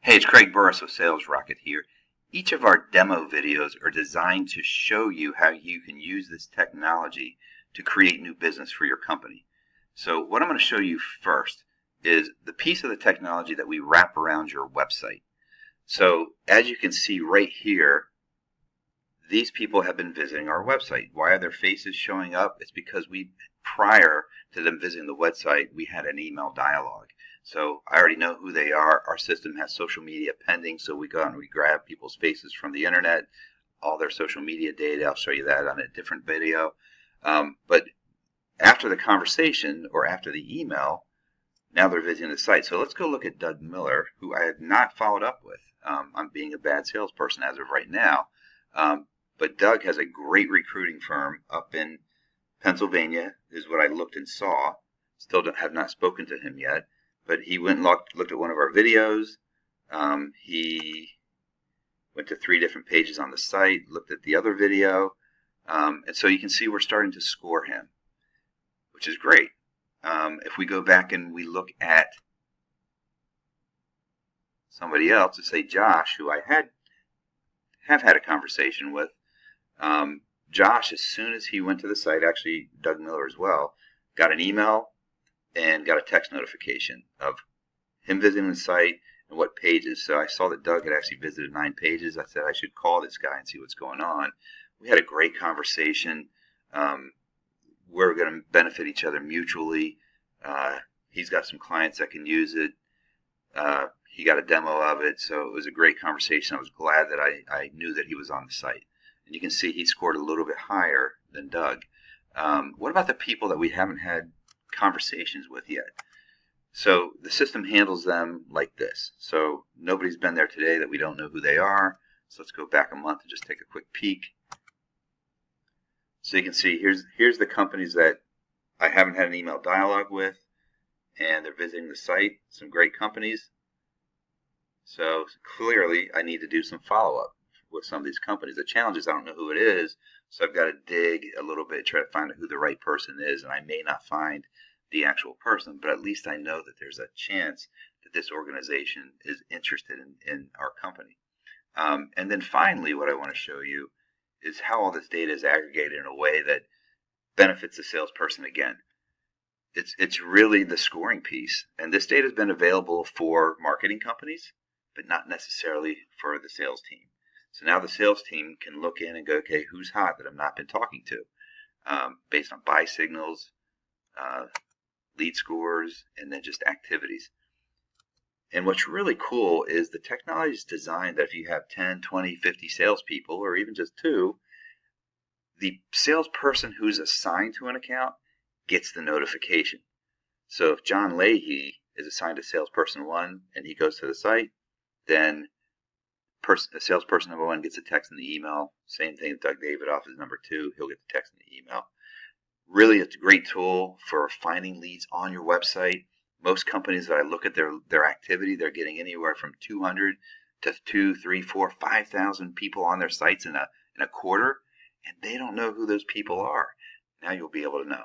Hey, it's Craig Burris with SalesRockit here. Each of our demo videos are designed to show you how you can use this technology to create new business for your company. So what I'm going to show you first is the piece of the technology that we wrap around your website. So as you can see right here, these people have been visiting our website. Why are their faces showing up? It's because prior to them visiting the website, we had an email dialogue. So I already know who they are. Our system has social media pending, so we go out and we grab people's faces from the internet, all their social media data. I'll show you that on a different video. But after the conversation or after the email, now they're visiting the site. So let's go look at Doug Miller, who I have not followed up with. I'm being a bad salesperson as of right now. But Doug has a great recruiting firm up in Pennsylvania, is what I looked and saw. Still have not spoken to him yet. But he went and looked at one of our videos. He went to 3 different pages on the site, looked at the other video. And so you can see we're starting to score him, which is great. If we go back and we look at somebody else, let's say Josh, who I have had a conversation with. Josh, as soon as he went to the site, actually Doug Miller as well, got an email and got a text notification of him visiting the site and what pages. So I saw that Doug had actually visited 9 pages. I said I should call this guy and see what's going on. We had a great conversation. We're going to benefit each other mutually. He's got some clients that can use it. He got a demo of it, so it was a great conversation. I was glad that I knew that he was on the site. And you can see he scored a little bit higher than Doug. What about the people that we haven't had conversations with yet? So the system handles them like this. So nobody's been there today that we don't know who they are. So let's go back a month and just take a quick peek. So you can see here's the companies that I haven't had an email dialogue with, and they're visiting the site. Some great companies. So clearly I need to do some follow-up with some of these companies. The challenge is I don't know who it is, so I've got to dig a little bit, try to find out who the right person is, and I may not find the actual person, but at least I know that there's a chance that this organization is interested in our company. And then finally, what I want to show you is how all this data is aggregated in a way that benefits the salesperson again. It's really the scoring piece, and this data has been available for marketing companies, but not necessarily for the sales team. So now the sales team can look in and go, okay, who's hot that I've not been talking to, based on buy signals, lead scores, and then just activities. And what's really cool is the technology is designed that if you have 10, 20, 50 salespeople, or even just 2, the salesperson who's assigned to an account gets the notification. So if John Leahy is assigned to salesperson 1 and he goes to the site, then salesperson number 1 gets a text in the email. Same thing if Doug Davidoff is number 2, he'll get the text in the email. Really, it's a great tool for finding leads on your website. Most companies that I look at their activity, they're getting anywhere from 200 to 2, 3, 4, 5,000 people on their sites in a quarter, and they don't know who those people are. Now you'll be able to know.